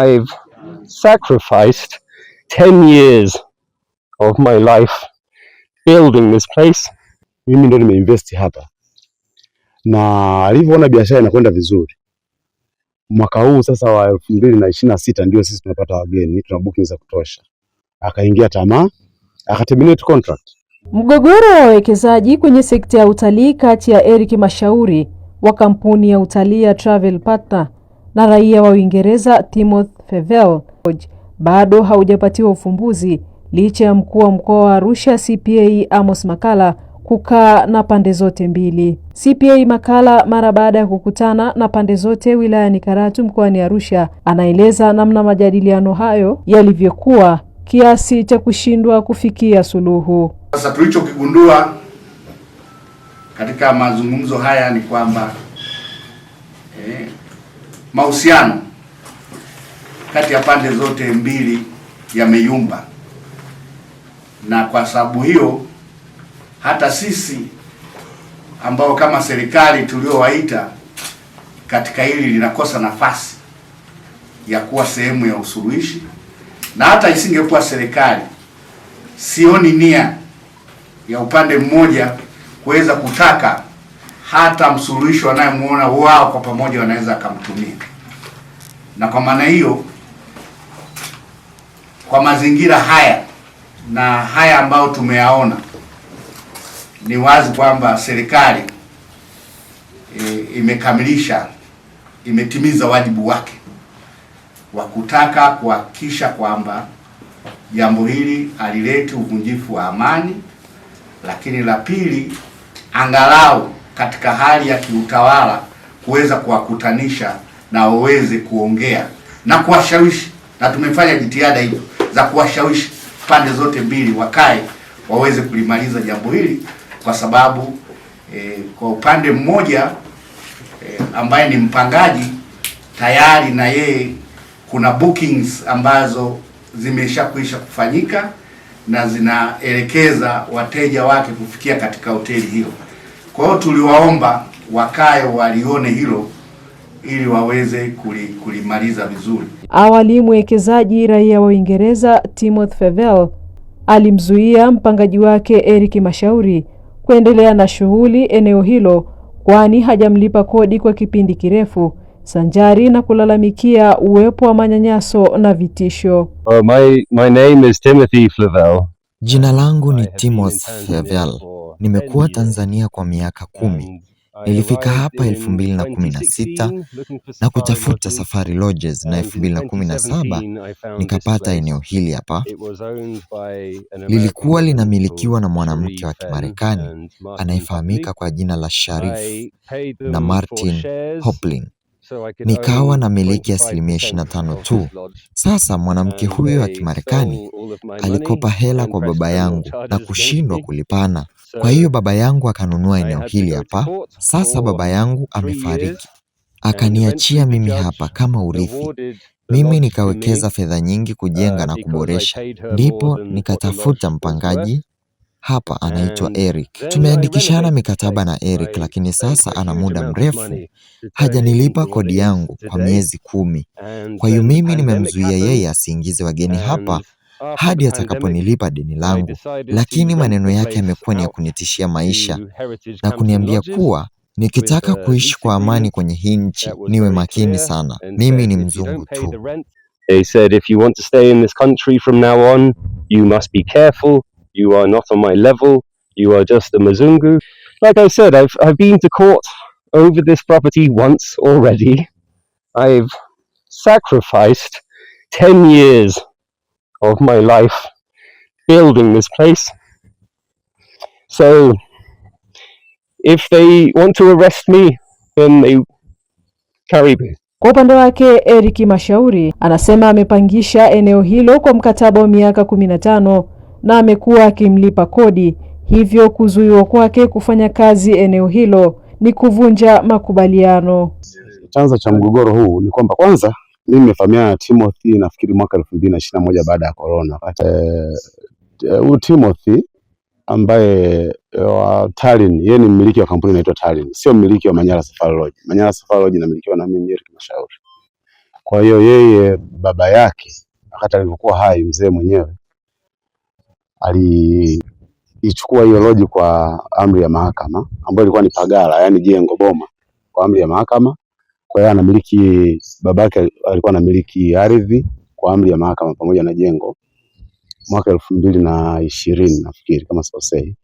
I've sacrificed 10 years of my life building this place. Mimi ndo nimeinvest hapa, na alivyoona biashara inakwenda vizuri mwaka huu sasa wa 2026 ndio sisi tunapata wageni, tuna booking za kutosha, akaingia tamaa, akaterminate contract. Mgogoro wa wawekezaji kwenye sekta ya utalii kati ya Eric Mashauri wa kampuni ya utalii ya Travel Partner na raia wa Uingereza Timothy Fevell bado haujapatiwa ufumbuzi licha ya mkuu wa mkoa wa Arusha CPA Amos Makalla kukaa na pande zote mbili. CPA Makalla mara baada ya kukutana na pande zote wilayani Karatu mkoani Arusha anaeleza namna majadiliano hayo yalivyokuwa kiasi cha kushindwa kufikia suluhu. Sasa tulichokigundua katika mazungumzo haya ni kwamba mahusiano kati ya pande zote mbili yameyumba, na kwa sababu hiyo hata sisi ambao kama serikali tuliowaita katika hili linakosa nafasi ya kuwa sehemu ya usuluhishi, na hata isingekuwa serikali, sioni nia ya upande mmoja kuweza kutaka hata msuluhishi anayemuona wao kwa pamoja wanaweza akamtumia. Na kwa maana hiyo, kwa mazingira haya na haya ambayo tumeyaona, ni wazi kwamba serikali imetimiza wajibu wake wa kutaka kuhakikisha kwamba jambo hili halileti uvunjifu wa amani, lakini la pili, angalau katika hali ya kiutawala kuweza kuwakutanisha na waweze kuongea na kuwashawishi, na tumefanya jitihada hizo za kuwashawishi pande zote mbili wakae waweze kulimaliza jambo hili, kwa sababu kwa upande mmoja ambaye ni mpangaji tayari na yeye kuna bookings ambazo zimeshakwisha kufanyika na zinaelekeza wateja wake kufikia katika hoteli hiyo. Kwa hiyo tuliwaomba wakae walione hilo ili waweze kulimaliza vizuri. Awali mwekezaji raia wa Uingereza Timothy Fevell alimzuia mpangaji wake Eric Mashauri kuendelea na shughuli eneo hilo, kwani hajamlipa kodi kwa kipindi kirefu, sanjari na kulalamikia uwepo wa manyanyaso na vitisho. My name is Timothy Fevell. Jina langu ni Timothy Fevell. Nimekuwa Tanzania kwa miaka 10. Nilifika hapa 2016 na kutafuta Safari Lodges, na 2017 nikapata eneo hili hapa. Lilikuwa linamilikiwa na mwanamke wa Kimarekani anayefahamika kwa jina la Sharif na Martin Hoplin. Nikawa na miliki 25% tu. Sasa mwanamke huyo wa Kimarekani alikopa hela kwa baba yangu na kushindwa kulipana. Kwa hiyo baba yangu akanunua eneo hili hapa. Sasa baba yangu amefariki, akaniachia mimi hapa kama urithi. Mimi nikawekeza fedha nyingi kujenga na kuboresha, ndipo nikatafuta mpangaji hapa anaitwa Eric. Tumeandikishana mikataba na Eric, lakini sasa ana muda mrefu hajanilipa kodi yangu kwa miezi 10. Kwa hiyo mimi nimemzuia yeye asiingize wageni hapa hadi atakaponilipa deni langu, lakini maneno yake yamekuwa ni ya kunitishia maisha na kuniambia kuwa nikitaka kuishi kwa amani kwenye hii nchi niwe makini sana. Mimi ni mzungu tu. They said if you want to stay in this country from now on, you must be careful. You are not on my level. You are just a Mzungu. Like I said, I've been to court over this property once already. I've sacrificed 10 years of my life building this place. So if they want to arrest me, then they carry me. Kwa upande wake Eric Mashauri anasema amepangisha eneo hilo kwa mkataba wa miaka 15 na amekuwa akimlipa kodi, hivyo kuzuiwa kwake kufanya kazi eneo hilo ni kuvunja makubaliano. Chanzo cha mgogoro huu ni kwamba kwanza mimi nimefahamiana na Timothy nafikiri mwaka 2021 baada ya corona. Huyu Timothy ambaye wa Tallinn, yeye ni mmiliki wa kampuni inaitwa Tallinn, sio mmiliki wa Manyara Safari Lodge. Manyara Safari Lodge inamilikiwa na mimi Eric Mashauri. Kwa hiyo yeye baba yake wakati alivyokuwa hai, mzee mwenyewe aliichukua hiyo lodge kwa amri ya mahakama, ambayo ilikuwa ni pagala, yani jengo boma kwa amri ya mahakama. Kwa hiyo anamiliki, babake alikuwa anamiliki ardhi kwa amri ya mahakama pamoja na jengo mwaka 2020 nafikiri kama sikosei.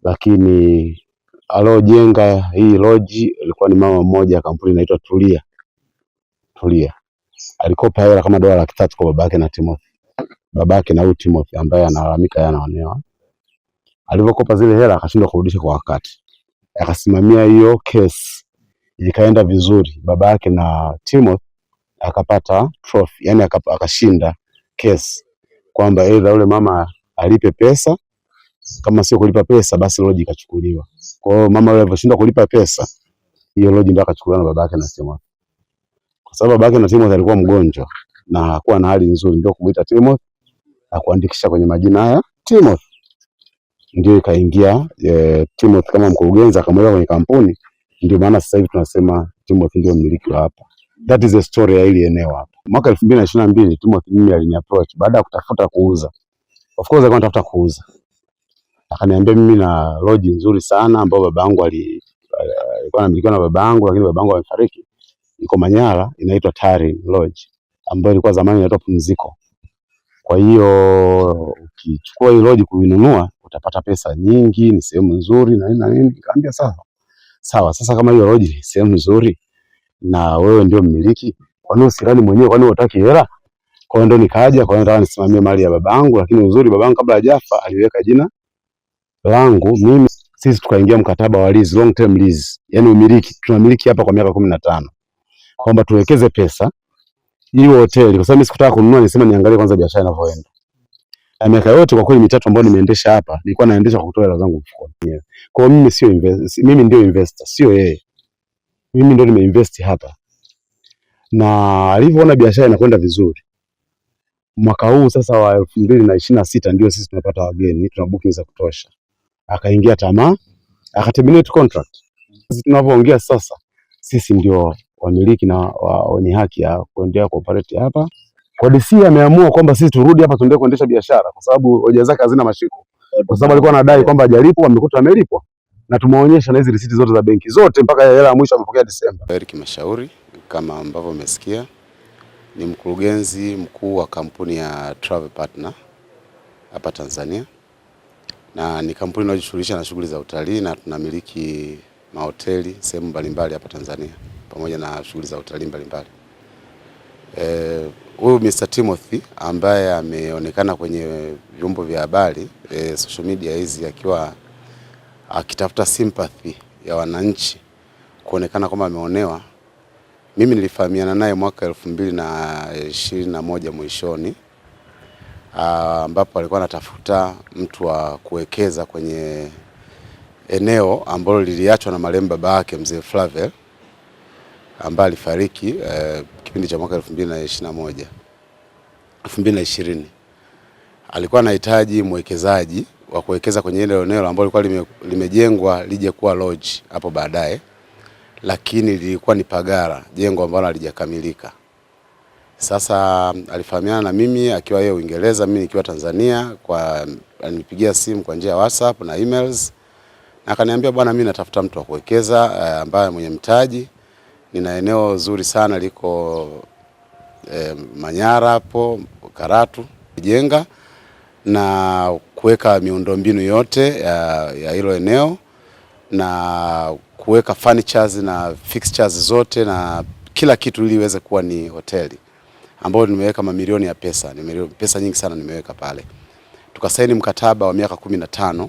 Lakini alojenga hii lodge ilikuwa ni mama mmoja, kampuni inaitwa Tulia. Alikopa hela kama dola 300,000 kwa babake na Timothy. Babake na huyu Timothy ambaye analalamika yeye anaonewa. Alivyokopa zile hela akashindwa kurudisha kwa wakati. Akasimamia hiyo case, ikaenda vizuri. Babake na Timothy akapata trophy, yani akashinda case kwamba aidha yule mama alipe pesa, kama sio kulipa pesa basi lodge ikachukuliwa. Kwa hiyo mama yule aliposhindwa kulipa pesa, hiyo lodge ndio akachukuliwa na babake na Timothy. Kwa sababu babake na Timothy alikuwa mgonjwa na hakuwa na hali nzuri, ndio kumuita Timothy na kuandikisha kwenye majina haya Timothy. Ndio ikaingia Timothy kama mkurugenzi, akamweka kwenye kampuni. Ndio maana sasa hivi tunasema Timothy ndio mmiliki wa hapa. That is the story ya hili eneo hapa. Mwaka 2022 Timothy mimi aliniapproach baada ya kutafuta kuuza. Of course alikuwa anatafuta kuuza. Akaniambia mimi na lodge nzuri sana ambayo babangu alikuwa anamilikiwa na babangu, lakini babangu amefariki. Iko Manyara, inaitwa Tari Lodge ambayo ilikuwa zamani inaitwa Pumziko. Kwa hiyo ukichukua hii lodge kuinunua utapata pesa nyingi, ni sehemu nzuri na nini na nini. Nikamwambia sawa. Sasa kama hiyo lodge ni sehemu nzuri na wewe ndio mmiliki, kwa nini usirani mwenyewe, kwa nini unataka hela? Kwa hiyo ndio nikaja, kwa hiyo nataka nisimamie mali ya babangu, lakini uzuri babangu kabla hajafa aliweka jina langu mimi. Sisi tukaingia mkataba wa lease, long term lease, yani umiliki, tunamiliki hapa kwa miaka 15, kwamba tuwekeze pesa hiyo hoteli, kwa sababu mimi sikutaka kununua, nisema niangalie kwanza biashara inavyoenda. Na miaka yote kwa kweli mitatu ambayo nimeendesha hapa, nilikuwa naendesha kwa kutoa hela zangu mfukoni. Kwa hiyo mimi sio mimi ndio investor, sio yeye. Mimi ndio nimeinvest hapa. Na alivyoona biashara inakwenda vizuri, mwaka huu sasa wa 2026 ndio sisi tunapata wageni, tuna booking za kutosha. Akaingia tamaa, akaterminate contract. Sisi tunavyoongea sasa, sisi ndio wamiliki na wenye haki ya kuendelea kuoperate hapa. Kwa DC ameamua kwamba sisi turudi hapa tuendelee kuendesha biashara kwa sababu hoja zake hazina mashiko. Kwa sababu alikuwa anadai kwamba hajalipwa, amekuta amelipwa. Na tumeonyesha na hizi risiti zote za benki zote mpaka hela ya mwisho amepokea Disemba. Eric Mashauri, kama ambavyo umesikia, ni mkurugenzi mkuu wa kampuni ya Travel Partner hapa Tanzania. Na ni kampuni inayojishughulisha na shughuli za utalii na tunamiliki mahoteli sehemu mbalimbali hapa Tanzania pamoja na shughuli za utalii mbalimbali. Huyu Mr. Timothy ambaye ameonekana kwenye vyombo vya habari, social media hizi, akiwa akitafuta sympathy ya wananchi, kuonekana kama ameonewa. Mimi nilifahamiana naye mwaka 2021 mwishoni, ambapo alikuwa anatafuta mtu wa kuwekeza kwenye eneo ambalo liliachwa na marehemu baba yake mzee Flavel ambaye alifariki kipindi cha mwaka 2020. Alikuwa anahitaji mwekezaji wa kuwekeza kwenye ile eneo ambalo lilikuwa limejengwa lije kuwa lodge hapo baadaye, lakini lilikuwa ni pagara, jengo ambalo halijakamilika. Sasa alifahamiana na mimi akiwa yeye Uingereza, mimi nikiwa Tanzania. Alinipigia simu kwa njia ya WhatsApp na emails, na akaniambia bwana, mimi natafuta mtu wa kuwekeza ambaye mwenye mtaji. Nina eneo zuri sana liko Manyara hapo Karatu, jenga na kuweka miundombinu yote ya hilo eneo na kuweka furnitures na fixtures zote na kila kitu ili iweze kuwa ni hoteli, ambayo nimeweka mamilioni ya pesa, pesa nyingi sana nimeweka pale. Tukasaini mkataba wa miaka 15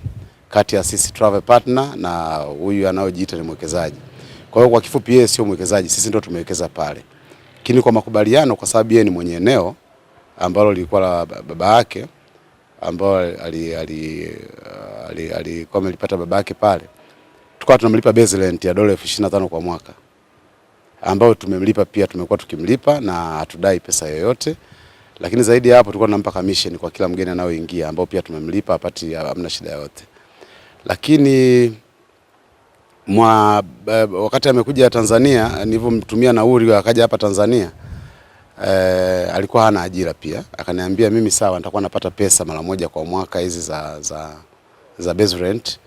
kati ya sisi Travel Partner na huyu anaojiita ni mwekezaji. Kwa hiyo kwa kifupi, yeye sio mwekezaji, sisi ndio tumewekeza pale. Lakini kwa makubaliano, kwa sababu yeye ni mwenye eneo ambalo lilikuwa la baba yake, ambao alikuwa amelipata baba yake pale, tukawa tunamlipa base rent ya dola 25,000 kwa mwaka, ambao tumemlipa pia, tumekuwa tukimlipa na hatudai pesa yoyote. Lakini zaidi ya hapo tulikuwa tunampa commission kwa kila mgeni anaoingia, ambao pia tumemlipa, hapati, hamna shida yoyote. Lakini wakati amekuja Tanzania, nilipomtumia nauli akaja hapa Tanzania, alikuwa hana ajira pia. Akaniambia mimi sawa, nitakuwa napata pesa mara moja kwa mwaka hizi za base rent,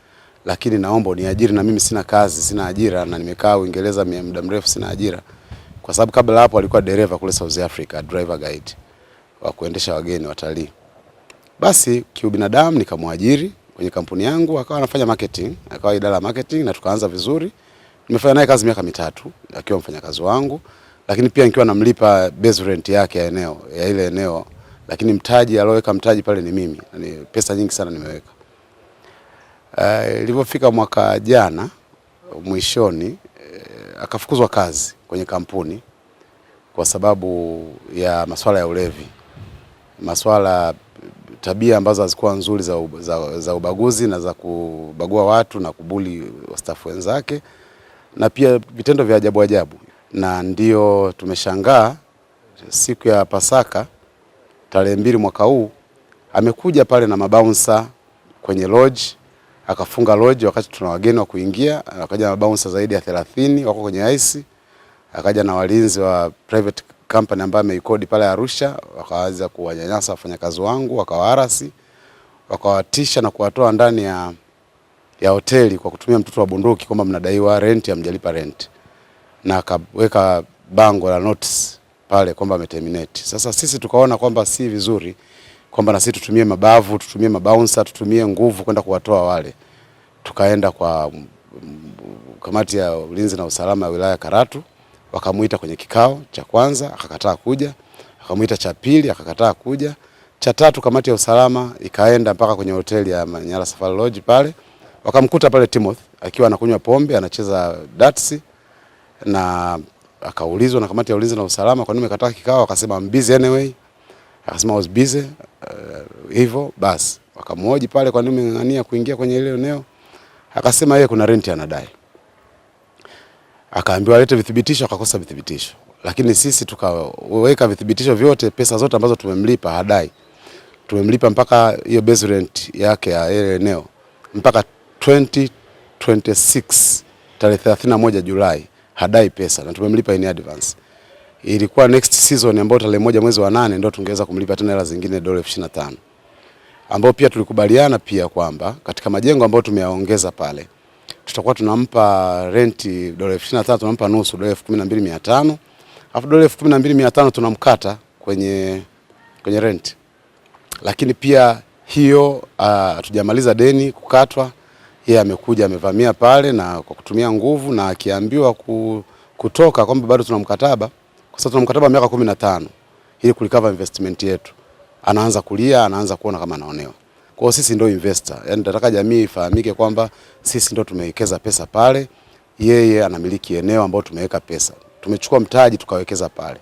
lakini naomba uniajiri, na mimi sina kazi, sina ajira, na nimekaa Uingereza muda mrefu sina ajira. Kwa sababu kabla hapo alikuwa dereva kule South Africa, driver guide wa kuendesha wageni watalii. Basi kiubinadamu nikamwajiri kwenye kampuni yangu, akawa anafanya marketing, akawa idara ya marketing, na tukaanza vizuri. Nimefanya naye kazi miaka 3 akiwa mfanyakazi wangu, lakini pia nikiwa namlipa base rent yake ya ile eneo, lakini mtaji aloweka mtaji pale ni mimi. Ni pesa nyingi sana nimeweka. Ilipofika mwaka jana mwishoni, akafukuzwa kazi kwenye kampuni kwa sababu ya masuala ya ulevi. Masuala tabia ambazo hazikuwa nzuri za ubaguzi na za kubagua watu na kubuli staff wenzake, na pia vitendo vya ajabu ajabu. Na ndio tumeshangaa siku ya Pasaka tarehe 2 mwaka huu amekuja pale na mabouncer kwenye lodge, akafunga lodge wakati tuna wageni wa kuingia. Akaja na mabouncer zaidi ya 30 wako kwenye ice, akaja na walinzi wa private company ambayo ameikodi pale Arusha, wakaanza kuwanyanyasa wafanyakazi wangu, wakawaharasi, wakawatisha na kuwatoa ndani ya hoteli kwa kutumia mtoto wa bunduki kwamba mnadaiwa rent, hamjalipa rent, na akaweka bango la notice pale kwamba ameterminate. Sasa sisi tukaona kwamba si vizuri kwamba na sisi tutumie mabavu, tutumie mabouncer, tutumie nguvu kwenda kuwatoa wale. Tukaenda kwa kamati ya ulinzi na usalama ya wilaya Karatu, wakamuita kwenye kikao cha kwanza, akakataa kuja. Akamuita cha pili, akakataa kuja. Cha tatu kamati ya usalama ikaenda mpaka kwenye hoteli ya Manyara Safari Lodge pale. Wakamkuta pale Timothy akiwa anakunywa pombe, anacheza darts, na akaulizwa na kamati ya ulinzi na usalama kwa nini umekataa kikao. Akasema I'm busy anyway. Akasema I was busy. Hivyo basi wakamhoji pale kwa nini umeng'ang'ania kuingia kwenye ile eneo. Akasema yeye kuna rent anadai. Akaambiwa alete vithibitisho, akakosa vithibitisho. Lakini sisi tukaweka vithibitisho vyote, pesa zote ambazo tumemlipa hadai. Tumemlipa mpaka hiyo base rent yake ya ile eneo mpaka 2026 tarehe 31 Julai hadai pesa, na tumemlipa in advance. Ilikuwa next season ambayo tarehe 1 mwezi wa 8 ndio tungeweza kumlipa tena hela zingine $25,000, ambao pia tulikubaliana pia kwamba katika majengo ambayo tumeyaongeza pale tutakuwa tunampa renti $25,000, tunampa nusu $12,500, alafu $12,500 tunamkata kwenye rent. Lakini pia hiyo hatujamaliza deni kukatwa, yeye amekuja amevamia pale na kwa kutumia nguvu, na akiambiwa kutoka kwamba bado tuna mkataba, kwa sababu tuna mkataba miaka 15 ili kulikava investment yetu, anaanza kulia, anaanza kuona kama anaonewa. Kwa hiyo sisi ndio investor, yani nataka jamii ifahamike kwamba sisi ndio tumewekeza pesa pale, yeye anamiliki eneo ambao tumeweka pesa. Tumechukua mtaji tukawekeza pale.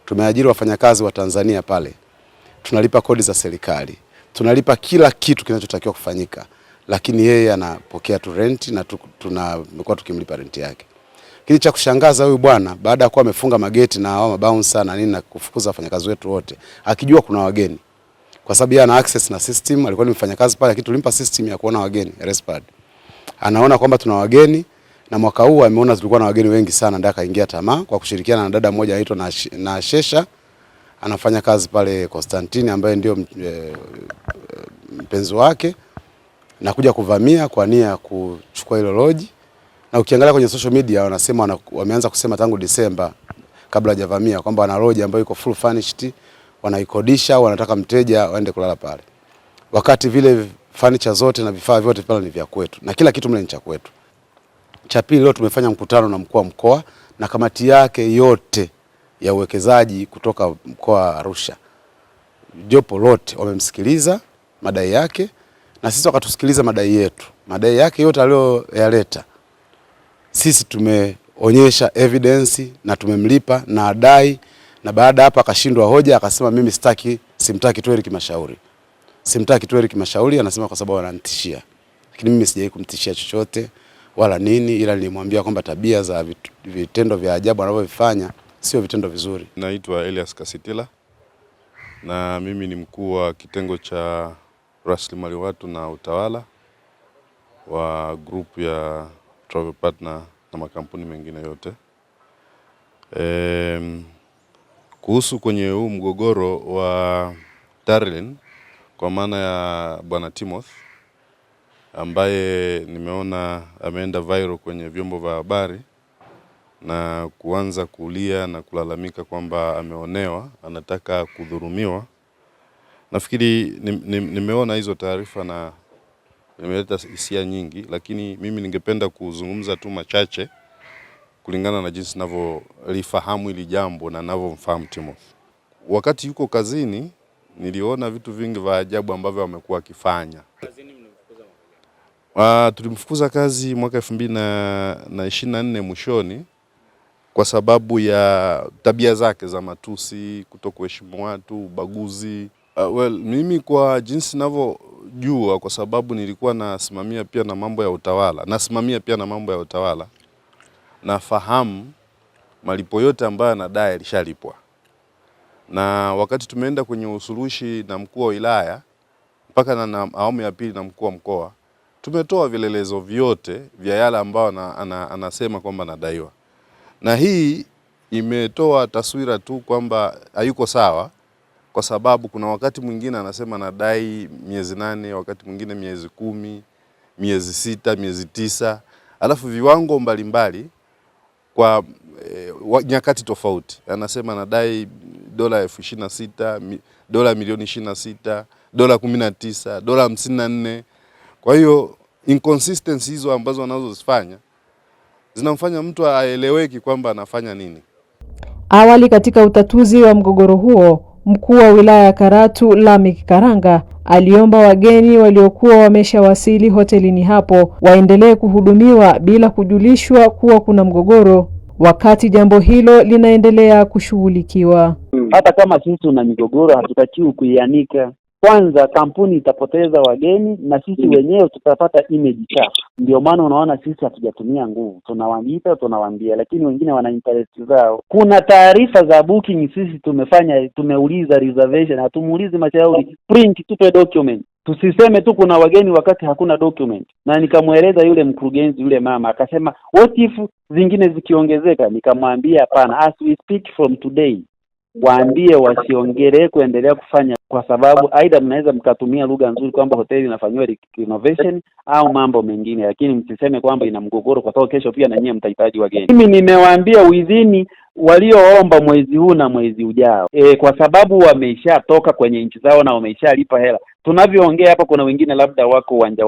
Tumeajiri wafanyakazi wa Tanzania pale. Tunalipa kodi za serikali. Tunalipa kila kitu kinachotakiwa kufanyika. Lakini yeye anapokea tu rent, na tumekuwa tukimlipa rent yake. Kile cha kushangaza, huyu bwana baada ya kuwa amefunga mageti na hao mabouncer na nini na kufukuza wafanyakazi wetu wote, akijua kuna wageni, kwa sababu yeye ana access na system, alikuwa ni mfanyakazi pale, lakini tulimpa system ya kuona wageni, Respad. Anaona kwamba tuna wageni, na mwaka huu ameona tulikuwa na wageni wengi sana, ndio akaingia tamaa kwa kushirikiana na dada mmoja anaitwa na Shesha, anafanya kazi pale Constantine, ambaye ndio mpenzi wake, na kuja kuvamia kwa nia ya kuchukua hilo lodge. Na ukiangalia kwenye social media wanasema wameanza kusema tangu Disemba kabla hajavamia kwamba wana lodge ambayo iko full furnished, wanaikodisha, wanataka mteja waende kulala pale. Wakati vile furniture zote na vifaa vyote pale ni vya kwetu na kila kitu mle ni cha kwetu. Cha pili, leo tumefanya mkutano na mkuu wa mkoa na kamati yake yote ya uwekezaji kutoka mkoa wa Arusha. Jopo lote wamemsikiliza madai yake, na sisi wakatusikiliza madai yetu. Madai yake yote aliyoyaleta sisi tumeonyesha evidence na tumemlipa na adai, na baada hapa akashindwa hoja, akasema mimi simtaki tu Eric Mashauri. Simtaki tu Eric Mashauri, anasema kwa sababu ananitishia. Lakini mimi sijai kumtishia chochote wala nini, ila nilimwambia kwamba tabia za vitendo vya ajabu anavyofanya sio vitendo vizuri. Naitwa Elias Kasitila na mimi ni mkuu wa kitengo cha rasilimali watu na utawala wa group ya Travel Partner na makampuni mengine yote. Kuhusu kwenye huu mgogoro wa Darlin kwa maana ya Bwana Timothy ambaye nimeona ameenda viral kwenye vyombo vya habari na kuanza kulia na kulalamika kwamba ameonewa, anataka kudhulumiwa. Nafikiri nimeona hizo taarifa na nimeleta hisia nyingi, lakini mimi ningependa kuzungumza tu machache kulingana na jinsi ninavyolifahamu hili jambo na ninavyomfahamu Timothy. Wakati yuko kazini niliona vitu vingi vya ajabu ambavyo amekuwa akifanya. Tulimfukuza kazi mwaka 2024 mwishoni kwa sababu ya tabia zake za matusi, kutokuheshimu watu, ubaguzi. Mimi kwa jinsi ninavyojua, kwa sababu nilikuwa nasimamia pia na mambo ya utawala, nafahamu malipo yote ambayo anadai alishalipwa. Na wakati tumeenda kwenye usuluhishi na mkuu wa wilaya mpaka na awamu ya pili na mkuu wa mkoa, tumetoa vielelezo vyote vya yale ambao anasema kwamba anadaiwa. Na hii imetoa taswira tu kwamba hayuko sawa, kwa sababu kuna wakati mwingine anasema anadai miezi 8, wakati mwingine miezi 10, miezi 6, miezi 9, alafu viwango mbalimbali kwa nyakati tofauti. Anasema anadai dola 26,000, dola milioni 26, dola 19, dola 54. Kwa hiyo inconsistency hizo ambazo anazozifanya zinamfanya mtu aeleweki kwamba anafanya nini. Awali katika utatuzi wa mgogoro huo, mkuu wa wilaya ya Karatu Lamik Karanga aliomba wageni waliokuwa wameshawasili hotelini hapo waendelee kuhudumiwa bila kujulishwa kuwa kuna mgogoro, wakati jambo hilo linaendelea kushughulikiwa. Hata kama sisi tuna migogoro hatutakiwi kuianika. Kwanza kampuni itapoteza wageni na sisi wenyewe tutapata image chafu. Ndio maana unaona sisi hatujatumia nguvu. Tunawaambia, lakini wengine wana interest zao. Kuna taarifa za booking sisi tumeuliza reservation, hatumuulizi mashauri, print tupe document. Tusiseme tu kuna wageni wakati hakuna document. Na nikamueleza yule mkurugenzi, yule mama akasema what if zingine zikiongezeka? Nikamwambia hapana, as we speak from today waambie wasiongelee kuendelea kufanya, kwa sababu aidha mnaweza mkatumia lugha nzuri kwamba hoteli inafanywa renovation au mambo mengine, lakini msiseme kwamba ina mgogoro, kwa sababu kesho pia na nyinyi mtahitaji wageni. Mimi nimewaambia within walioomba mwezi huu na mwezi ujao, kwa sababu wameishatoka kwenye nchi zao na wameishalipa hela. Tunavyoongea hapa kuna wengine labda wako uwanja